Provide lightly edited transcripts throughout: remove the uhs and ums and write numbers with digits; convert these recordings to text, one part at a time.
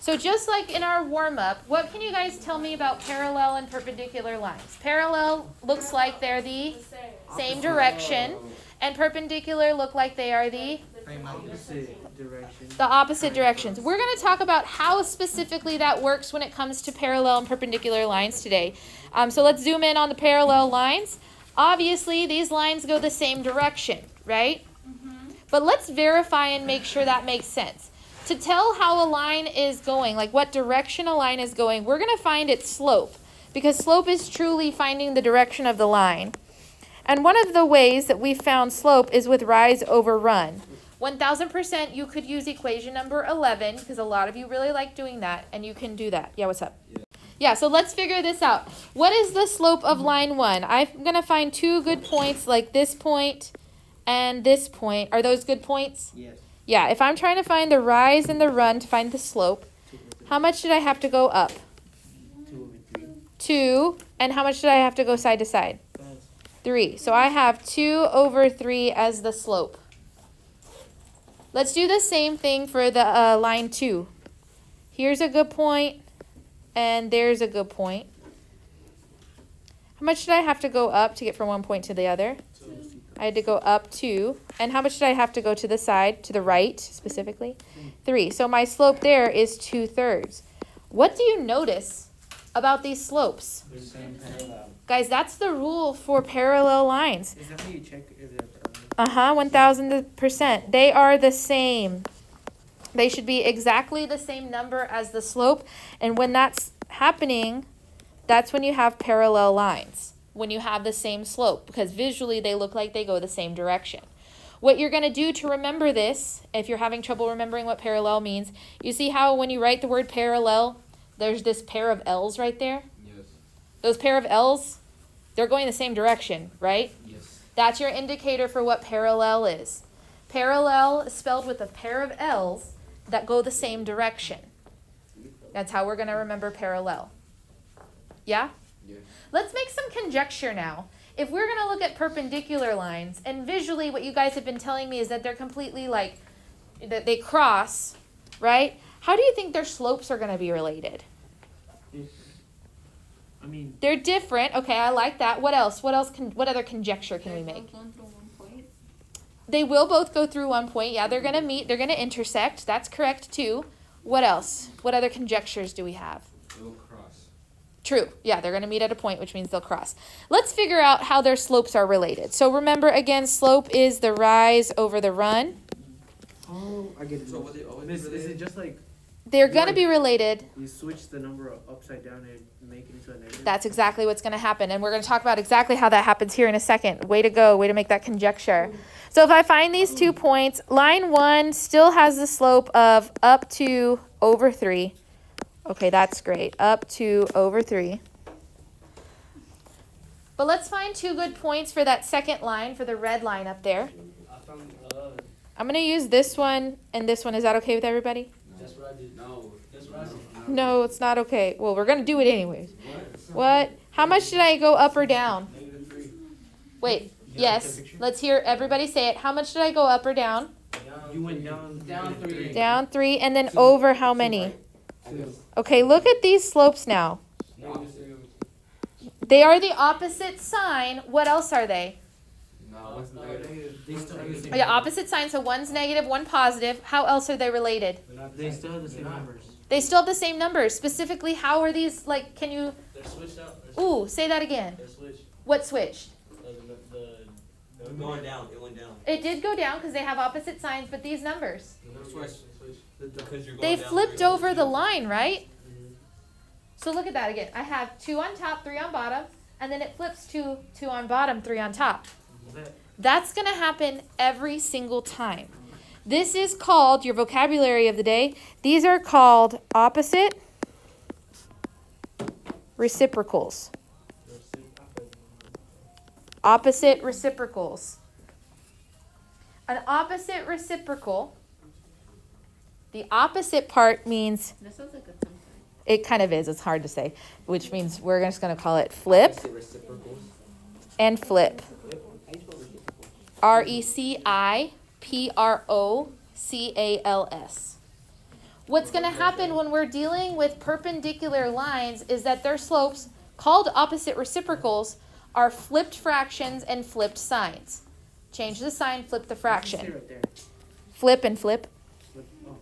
So just like in our warm-up, what can you guys tell me about parallel and perpendicular lines? Parallel looks like they're the same direction, and perpendicular look like they are the opposite directions. We're going to talk about how specifically that works when it comes to parallel and perpendicular lines today. So let's zoom in on the parallel lines. Obviously, these lines go the same direction, right? But let's verify and make sure that makes sense. To tell how a line is going, like what direction a line is going, we're going to find its slope, because slope is truly finding the direction of the line. And one of the ways that we found slope is with rise over run. 1000% you could use equation number 11, because a lot of you really like doing that, and you can do that. Yeah, what's up? Yeah, so let's figure this out. What is the slope of line 1? I'm going to find two good points, like this point and this point. Are those good points? Yes. Yeah, if I'm trying to find the rise and the run to find the slope, how much did I have to go up? 2. And how much did I have to go side to side? 3. So I have 2 over 3 as the slope. Let's do the same thing for the line 2. Here's a good point, and there's a good point. How much did I have to go up to get from one point to the other? I had to go up 2. And how much did I have to go to the side, to the right specifically? 3. So my slope there is 2/3. What do you notice about these slopes? They're the same parallel. Guys, that's the rule for parallel lines. Is that how you check if they're parallel? 1000%. They are the same. They should be exactly the same number as the slope. And when that's happening, that's when you have parallel lines, when you have the same slope, because visually they look like they go the same direction. What you're going to do to remember this, if you're having trouble remembering what parallel means, you see how when you write the word parallel, there's this pair of L's right there? Yes. Those pair of L's, they're going the same direction, right? Yes. That's your indicator for what parallel is. Parallel is spelled with a pair of L's that go the same direction. That's how we're going to remember parallel. Yeah? Yeah. Let's make some conjecture now. If we're going to look at perpendicular lines, and visually what you guys have been telling me is that they're completely like, that they cross, right? How do you think their slopes are going to be related? They're different. Okay, I like that. What else? What other conjecture can we make? They will both go through one point. Yeah, they're going to meet. They're going to intersect. That's correct too. What else? What other conjectures do we have? They will cross. True. Yeah, they're going to meet at a point, which means they'll cross. Let's figure out how their slopes are related. So remember, again, slope is the rise over the run. Oh, I get it. So would they always Miss, be is it related? just like They're going to be related. you switch the number upside down and make it into a negative? That's exactly what's going to happen. And we're going to talk about exactly how that happens here in a second. Way to go. Way to make that conjecture. So if I find these 2 points, line 1 still has the slope of up to over 3. Okay, that's great. Up to over 3. But let's find 2 good points for that second line, for the red line up there. I'm going to use this one and this one. Is that okay with everybody? That's what I did. No. That's what I did. No, it's not okay. Well, we're going to do it anyways. What? How much did I go up or down? Wait. Yes. Let's hear everybody say it. How much did I go up or down? You went down 3. Down 3 and then over how many? 2. Okay, look at these slopes now. They are the opposite sign. What else are they? No. They still have the same. Yeah, opposite sign. So one's negative, one positive. How else are they related? They still have the same numbers. They still have the same numbers. Specifically, how are these, like, can you... They're switched out. Ooh, say that again. They're switched. What switched? They're going down. It went down. It did go down because they have opposite signs, but these numbers. They're switched. Because you're going They down flipped 3 over the line, right? So look at that again. I have 2 on top, 3 on bottom, and then it flips to 2 on bottom, 3 on top. That's going to happen every single time. This is called, your vocabulary of the day, these are called opposite reciprocals. Opposite reciprocals. An opposite reciprocal, the opposite part means, That sounds like a tongue tie. it kind of is, it's hard to say, which means we're just going to call it flip and flip. reciprocals. What's going to happen when we're dealing with perpendicular lines is that their slopes, called opposite reciprocals, are flipped fractions and flipped signs. Change the sign, flip the Say fraction. right there. Flip and flip. Oh.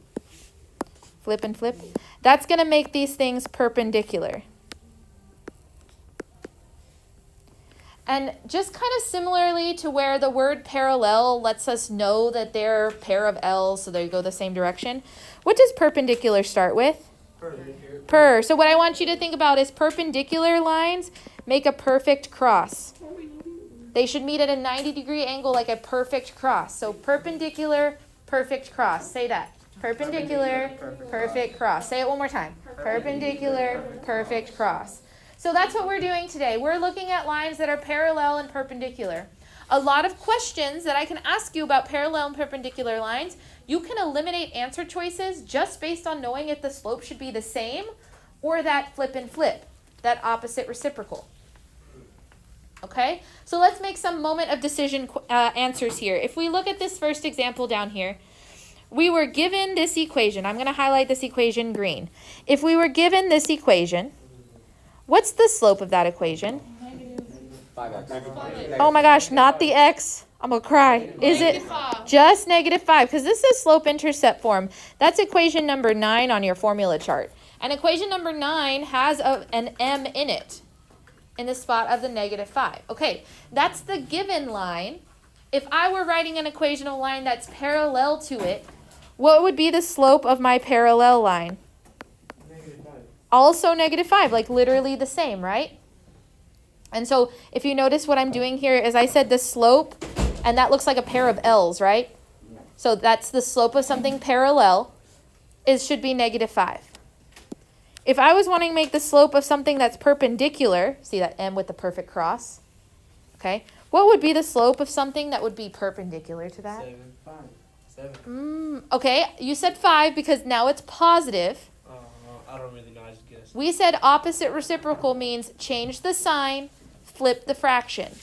Flip and flip. That's going to make these things perpendicular. And just kind of similarly to where the word parallel lets us know that they're a pair of L's, so they go the same direction. What does perpendicular start with? Per. So what I want you to think about is perpendicular lines make a perfect cross. They should meet at a 90-degree angle like a perfect cross. So perpendicular, perfect cross. Say that. Perpendicular, perfect cross. Say it one more time. Perpendicular, perfect cross. So that's what we're doing today. We're looking at lines that are parallel and perpendicular. A lot of questions that I can ask you about parallel and perpendicular lines, you can eliminate answer choices just based on knowing if the slope should be the same or that flip and flip, that opposite reciprocal. Okay, so let's make some moment of decision answers here. If we look at this first example down here, we were given this equation. I'm going to highlight this equation green. If we were given this equation, what's the slope of that equation? 5x. Oh my gosh, not the x. I'm going to cry. Is it just -5? Because this is slope-intercept form. That's equation number 9 on your formula chart. And equation number 9 has an m in it, in the spot of the -5. Okay, that's the given line. If I were writing an equation of a line that's parallel to it, what would be the slope of my parallel line? -5. Also -5, like literally the same, right? And so if you notice what I'm doing here is I said the slope, and that looks like a pair of L's, right? So that's the slope of something parallel, should be -5. If I was wanting to make the slope of something that's perpendicular, see that M with the perfect cross, okay? What would be the slope of something that would be perpendicular to that? 7. Okay, you said 5 because now it's positive. I don't really know. I just guessed. We said opposite reciprocal means change the sign, flip the fraction.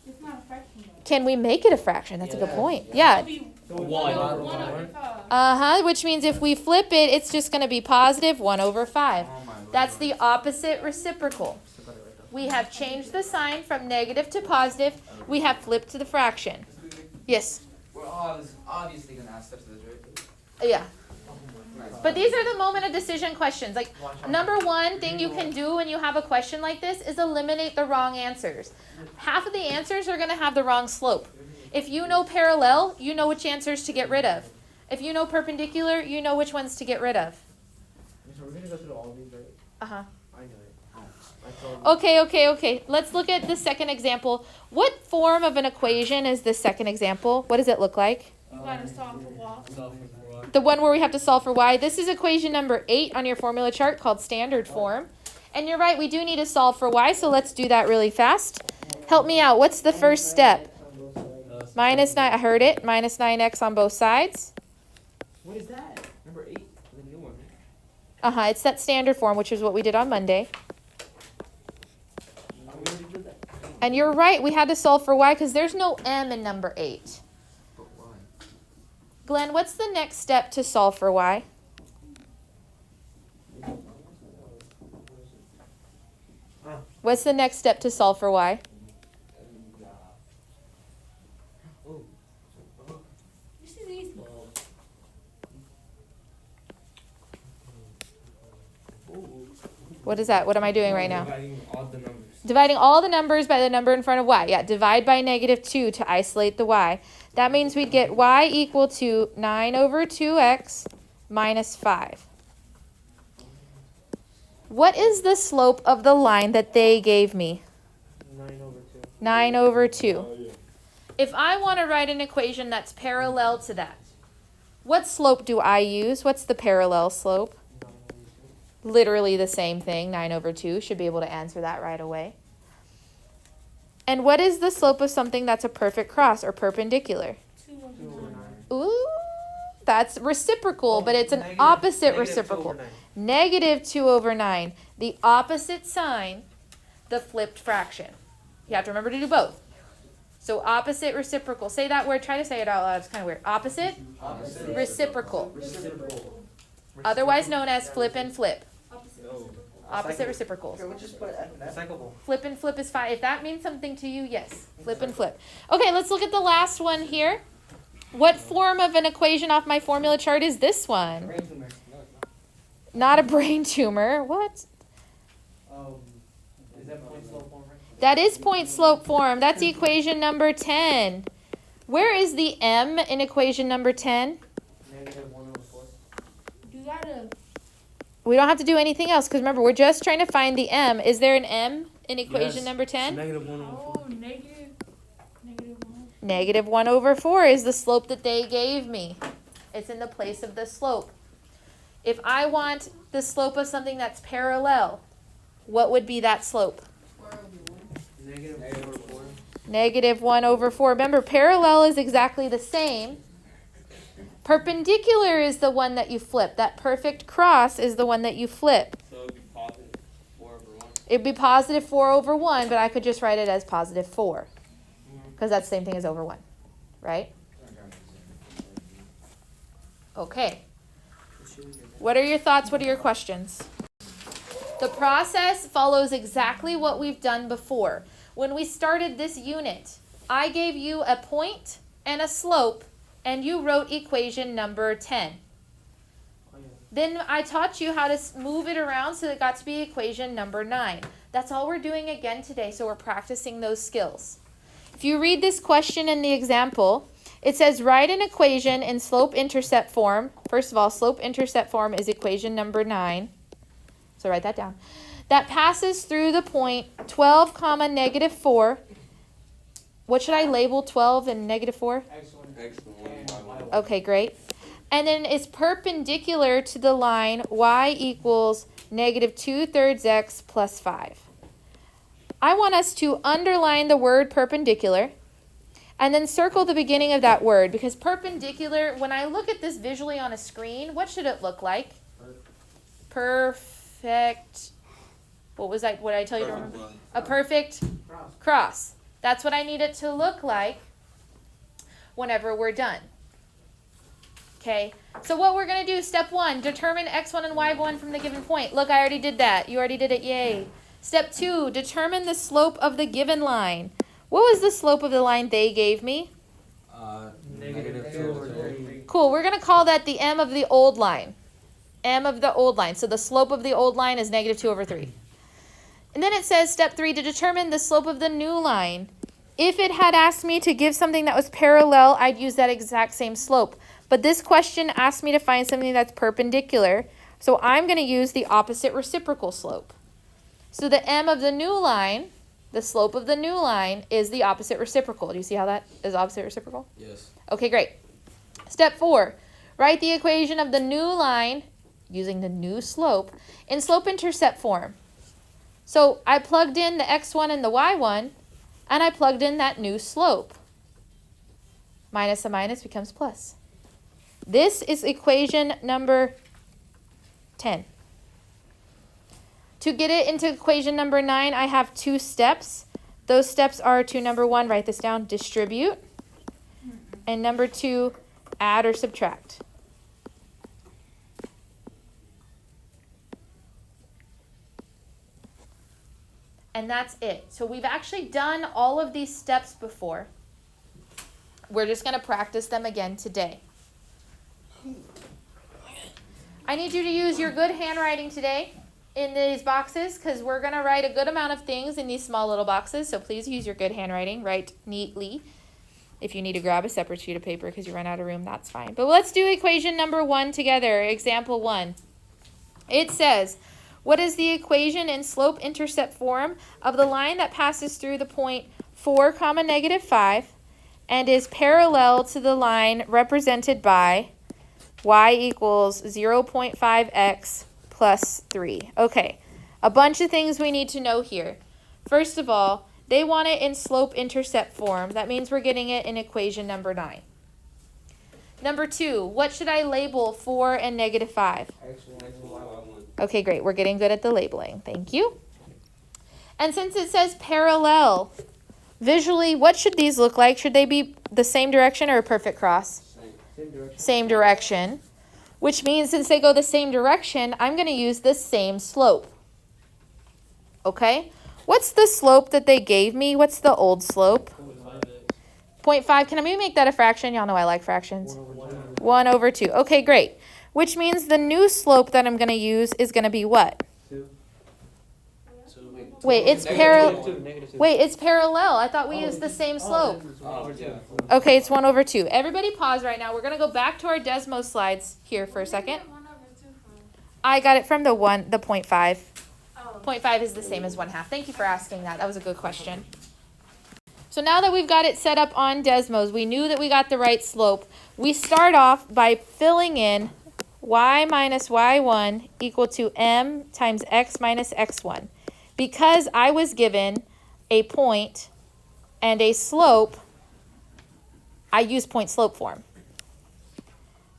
It's not a fraction though. Can we make it a fraction? That's a good point. It'll Yeah. be One. 1/5. Which means if we flip it, it's just going to be positive 1/5. That's the opposite reciprocal. We have changed the sign from negative to positive. We have flipped the fraction. Yes? We're obviously gonna ask steps of this, right? Yeah. But these are the moment of decision questions. Like, number one thing you can do when you have a question like this is eliminate the wrong answers. Half of the answers are going to have the wrong slope. If you know parallel, you know which answers to get rid of. If you know perpendicular, you know which ones to get rid of. So we're gonna go through all these, right? Uh-huh. I know it. Okay. Let's look at the second example. What form of an equation is the second example? What does it look like? You gotta solve for y. The one where we have to solve for y. This is equation number 8 on your formula chart called standard form. And you're right, we do need to solve for y, so let's do that really fast. Help me out. What's the first step? -9, I heard it. -9x on both sides. What is that? Number 8. The new one. It's that standard form, which is what we did on Monday. And you're right, we had to solve for y because there's no m in number 8. But why? Glenn, what's the next step to solve for y? What's the next step to solve for y? This is easy. What is that? What am I doing right now? Dividing all the numbers. Dividing all the numbers by the number in front of y. Yeah, divide by -2 to isolate the y. That means we'd get y equal to 9/2x minus 5. What is the slope of the line that they gave me? 9/2. 9/2. If I want to write an equation that's parallel to that, what slope do I use? What's the parallel slope? Literally the same thing, 9/2. Should be able to answer that right away. And what is the slope of something that's a perfect cross or perpendicular? 2/9. Ooh, that's reciprocal, but it's an opposite reciprocal. -2/9. The opposite sign, the flipped fraction. You have to remember to do both. So opposite reciprocal. Say that word. Try to say it out loud. It's kind of weird. Opposite Opposite. reciprocal. Reciprocal. otherwise known as flip and flip. Opposite No. reciprocal. Opposite reciprocals. Okay, we'll just put F in that. Recyclable. Flip and flip is fine. If that means something to you, yes. Flip and flip. Okay, let's look at the last one here. What form of an equation off my formula chart is this one? Brain tumor. Not a brain tumor. What? Is that point slope form, right? That is point slope form. That's equation number 10. Where is the m in equation number 10? -1/4. You gotta. We don't have to do anything else because remember, we're just trying to find the m. Is there an m in equation Yes. number 10? -1/4. Oh, -1. -1/4 is the slope that they gave me. It's in the place of the slope. If I want the slope of something that's parallel, what would be that slope? -1/4. -1/4. Remember, parallel is exactly the same. Perpendicular is the one that you flip. That perfect cross is the one that you flip. So it'd be positive 4/1. It'd be positive 4/1, but I could just write it as positive 4. Because that's the same thing as over 1. Right? Okay. What are your thoughts? What are your questions? The process follows exactly what we've done before. When we started this unit, I gave you a point and a slope, and you wrote equation number 10. Then I taught you how to move it around so it got to be equation number 9. That's all we're doing again today, so we're practicing those skills. If you read this question in the example, it says write an equation in slope-intercept form. First of all, slope-intercept form is equation number 9. So write that down. That passes through the point 12, -4. What should I label 12 and -4? X1. Okay, great. And then it's perpendicular to the line y equals -2/3 x plus 5. I want us to underline the word perpendicular and then circle the beginning of that word, because perpendicular, when I look at this visually on a screen, what should it look like? Perfect. What did I tell you to remember? A perfect cross. That's what I need it to look like whenever we're done. Okay, so what we're going to do, step 1, determine x1 and y1 from the given point. Look, I already did that. You already did it, yay. Step 2, determine the slope of the given line. What was the slope of the line they gave me? -2/3. Cool, we're going to call that the m of the old line. M of the old line. So the slope of the old line is -2/3. And then it says, step 3, to determine the slope of the new line. If it had asked me to give something that was parallel, I'd use that exact same slope. But this question asked me to find something that's perpendicular, so I'm going to use the opposite reciprocal slope. So the m of the new line, the slope of the new line, is the opposite reciprocal. Do you see how that is opposite reciprocal? Yes. Okay, great. Step 4, write the equation of the new line using the new slope in slope-intercept form. So I plugged in the x1 and the y1, and I plugged in that new slope. Minus a minus becomes plus. This is equation number 10. To get it into equation number 9, I have 2 steps. Those steps are to, number 1, write this down, distribute. And number 2, add or subtract. And that's it. So we've actually done all of these steps before. We're just going to practice them again today. I need you to use your good handwriting today in these boxes, because we're going to write a good amount of things in these small little boxes. So please use your good handwriting. Write neatly. If you need to grab a separate sheet of paper because you run out of room, that's fine. But let's do equation number 1 together. Example 1. It says, what is the equation in slope-intercept form of the line that passes through the point 4, -5 and is parallel to the line represented by y equals 0.5x plus 3. Okay, a bunch of things we need to know here. First of all, they want it in slope-intercept form. That means we're getting it in equation number 9. Number 2, what should I label 4 and -5? Okay, great. We're getting good at the labeling. Thank you. And since it says parallel, visually, what should these look like? Should they be the same direction or a perfect cross? Same direction. Same direction. which means since they go the same direction, I'm going to use the same slope. Okay? What's the slope that they gave me? What's the old slope? 0.5. Can I maybe make that a fraction? Y'all know I like fractions. 1 over 2. Okay, great. Which means the new slope that I'm going to use is going to be what? Wait, it's parallel. I thought we used the same slope. Okay, it's 1 over 2. Everybody pause right now. We're going to go back to our Desmos slides here for a second. I got it from the 0.5. 0.5 is the same as 1/2. Thank you for asking that. That was a good question. So now that we've got it set up on Desmos, we knew that we got the right slope. We start off by filling in y minus y1 equal to m times x minus x1. Because I was given a point and a slope, I use point slope form.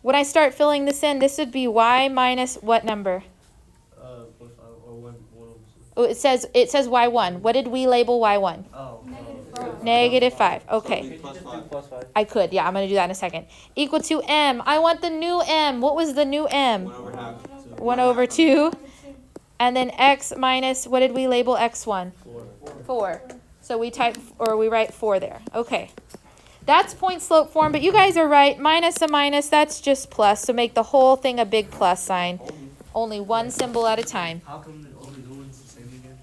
When I start filling this in, this would be y minus what number? 0.5 or 1 over 2. Oh, it says y1. What did we label y1? Negative 5. Okay. Plus 5. I could. Yeah, I'm going to do that in a second. Equal to m. I want the new m. What was the new m? 1 over half. 1 over 2. And then x minus, what did we label x1? 4. So we write 4 there. Okay. That's point slope form, but you guys are right. Minus a minus, that's just plus. So make the whole thing a big plus sign. Only one symbol at a time. How come the old and new one's the same again?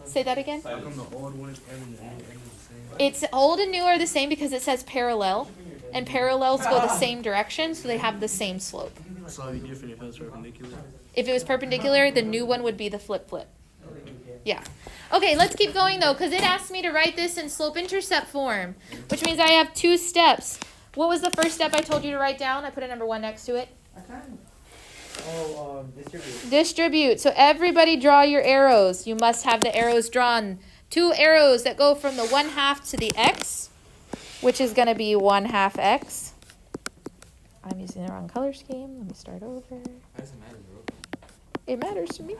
Say that again. How come the old one is M and the new M is the same? It's old and new are the same because it says parallel. And parallels go the same direction, so they have the same slope. So it'd be different if it was perpendicular. If it was perpendicular, the new one would be the flip-flip. Yeah. Okay, let's keep going though, because it asked me to write this in slope-intercept form, which means I have 2 steps. What was the first step I told you to write down? I put a number 1 next to it. Distribute. Distribute. So everybody draw your arrows. You must have the arrows drawn. 2 arrows that go from the 1/2 to the x, which is going to be 1/2 x. I'm using the wrong color scheme. Let me start over. It matters to me.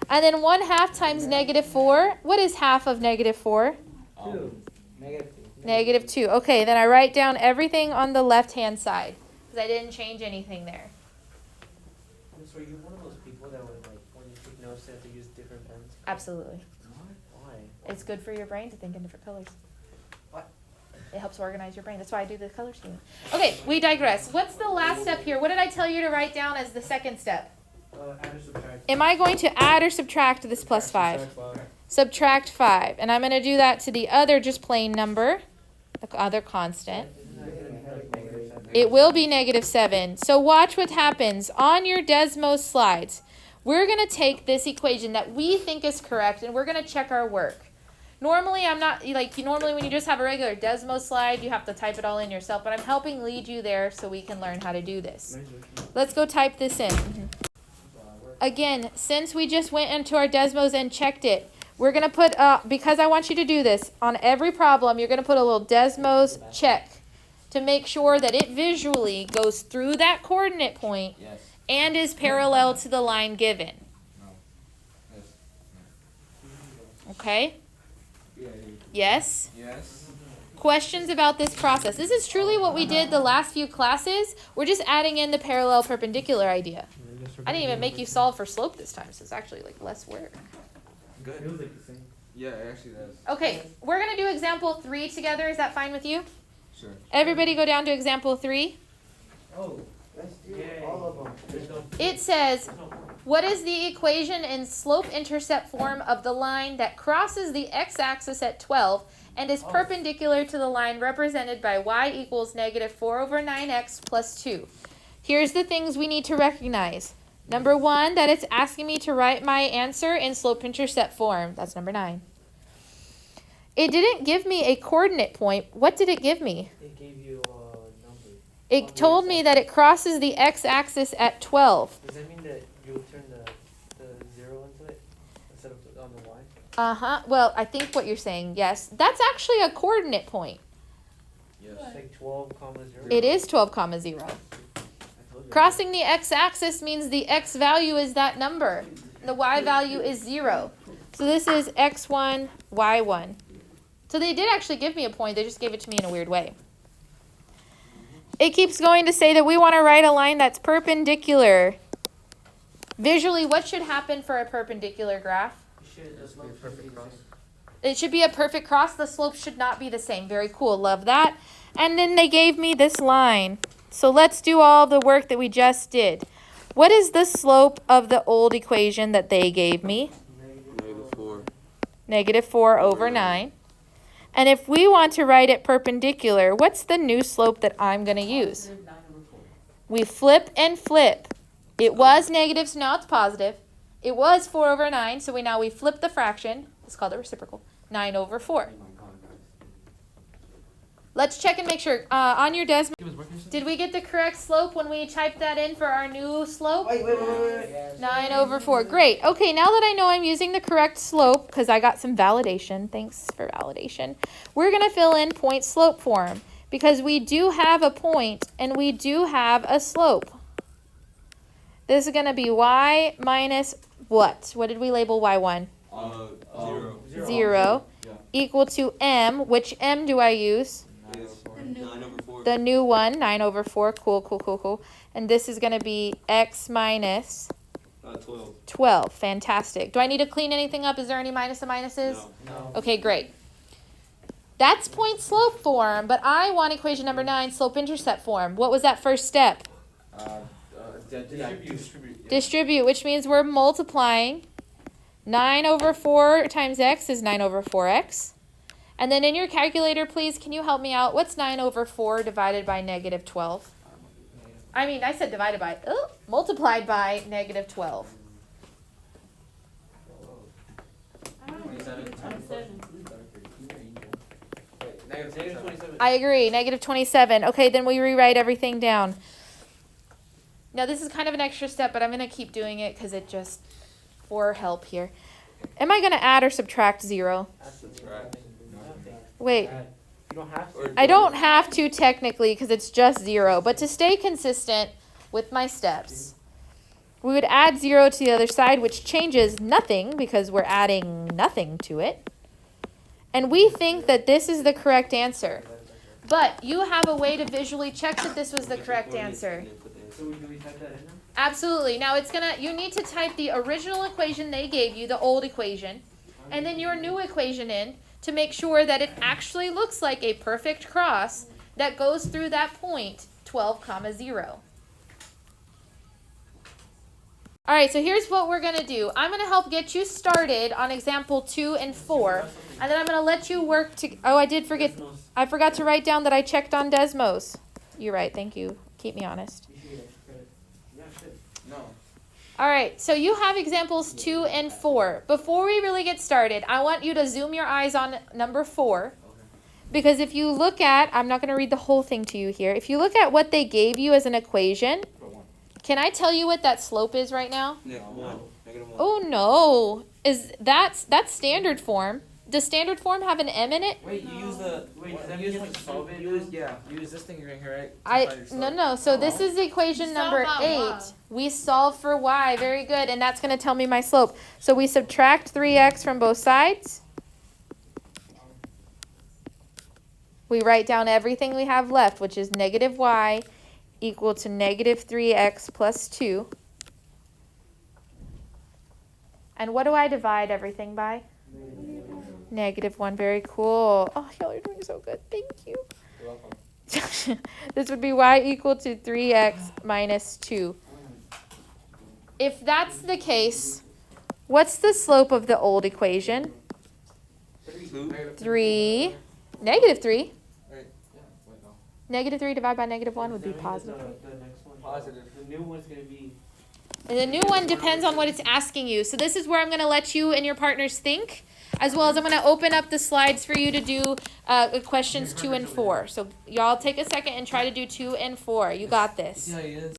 And then 1/2 times negative 4. What is half of negative 4? 2. Negative 2. Okay, then I write down everything on the left-hand side because I didn't change anything there. So are you one of those people that would, like, when you take notes, they have to use different pens? Absolutely. Why? It's good for your brain to think in different colors. What? It helps organize your brain. That's why I do the color scheme. Okay, we digress. What's the last step here? What did I tell you to write down as the second step? Add or subtract. Am I going to add or subtract this plus 5? Subtract 5. And I'm going to do that to the other just plain number, the other constant. It will be negative 7. So watch what happens. On your Desmos slides, we're going to take this equation that we think is correct, and we're going to check our work. Normally, I'm not, like, normally when you just have a regular Desmos slide, you have to type it all in yourself, but I'm helping lead you there so we can learn how to do this. Let's go type this in. Again, since we just went into our Desmos and checked it, we're going to put, because I want you to do this, on every problem, you're going to put a little Desmos check to make sure that it visually goes through that coordinate point and is parallel to the line given. Okay? Yes? Yes. Questions about this process? This is truly what we did the last few classes. We're just adding in the parallel perpendicular idea. I didn't even make you solve for slope this time, so it's actually like less work. Good. Feels like the same. Yeah, it actually does. Okay, we're going to do example 3 together. Is that fine with you? Sure. Everybody go down to example 3. Oh, let's do all of them. There's no. It says, what is the equation in slope-intercept form of the line that crosses the x-axis at 12 and is perpendicular to the line represented by y equals negative 4 over 9x plus 2? Here's the things we need to recognize. Number 1, that it's asking me to write my answer in slope-intercept form. That's number 9. It didn't give me a coordinate point. What did it give me? It gave you a number. It told me that it crosses the x-axis at 12. Does that mean that you'll turn the 0 into it instead of on the y? Uh-huh. Well, I think what you're saying, yes. That's actually a coordinate point. Yes. It's like 12, 0. It is 12, 0. Crossing the x-axis means the x value is that number. The y value is 0. So this is x1, y1. So they did actually give me a point. They just gave it to me in a weird way. It keeps going to say that we want to write a line that's perpendicular. Visually, what should happen for a perpendicular graph? Just be a perfect cross. It should be a perfect cross. The slope should not be the same. Very cool. Love that. And then they gave me this line. So let's do all the work that we just did. What is the slope of the old equation that they gave me? -4. -4 over 9. And if we want to write it perpendicular, what's the new slope that I'm going to use? We flip and flip. It was negative, so now it's positive. It was 4 over 9, so now we flip the fraction. It's called a reciprocal. 9 over 4. Let's check and make sure. On your Desmond, did we get the correct slope when we typed that in for our new slope? Wait. 9 over 4. Great. Okay, now that I know I'm using the correct slope, because I got some validation, thanks for validation, we're going to fill in point slope form, because we do have a point and we do have a slope. This is going to be y minus what? What did we label y1? 0. 0 Yeah. equal to m. Which m do I use? Is 9 over 4. The new one, 9 over 4. Cool. And this is going to be x minus 12. 12. Fantastic. Do I need to clean anything up? Is there any minus and minuses? No. Okay, great. That's point slope form, but I want equation number 9, slope intercept form. What was that first step? Distribute. Distribute, which means we're multiplying. 9 over 4 times x is 9 over 4x. And then in your calculator, please, can you help me out? What's 9 over 4 divided by negative 12? I mean, I said divided by, multiplied by negative 12. Negative 27. I agree, negative 27. Okay, then we rewrite everything down. Now, this is kind of an extra step, but I'm going to keep doing it because it just, for help here. Am I going to add or subtract 0? Subtract. Wait. You don't have to. I don't have to technically because it's just 0, but to stay consistent with my steps, we would add 0 to the other side, which changes nothing because we're adding nothing to it. And we think that this is the correct answer. But you have a way to visually check that this was the correct answer. So do we type that in now? Absolutely. Now you need to type the original equation they gave you, the old equation, and then your new equation in to make sure that it actually looks like a perfect cross that goes through that point, 12, 0. All right, so here's what we're going to do. I'm going to help get you started on example 2 and 4, and then I'm going to let you work to... Oh, I did forget. I forgot to write down that I checked on Desmos. You're right. Thank you. Keep me honest. You should get extra credit. Yeah, shit. No. All right, so you have examples 2 and 4. Before we really get started, I want you to zoom your eyes on number 4. Because if you look at, I'm not going to read the whole thing to you here. If you look at what they gave you as an equation, can I tell you what that slope is right now? -1. Oh no, that's standard form. Does standard form have an m in it? Wait, you use the. Wait, does that use mean like to solve it use now? use this thing right here, right? No. So this is equation number 8. We solve for y. Very good, and that's going to tell me my slope. So we subtract 3x from both sides. We write down everything we have left, which is negative y equal to negative 3x plus 2. And what do I divide everything by? Negative 1. Very cool. Oh, y'all are doing so good. Thank you. You're welcome. This would be y equal to 3x minus 2. If that's the case, what's the slope of the old equation? 3. Negative 3. Wait, yeah, wait, no. Negative 3 divided by negative 1 would be Does that mean positive. that the next one? Positive. The new one's going to be... And the new one depends on what it's asking you. So this is where I'm going to let you and your partners think, as well as I'm going to open up the slides for you to do questions 2 and 4. So y'all take a second and try to do 2 and 4. You got this. Yeah, he is.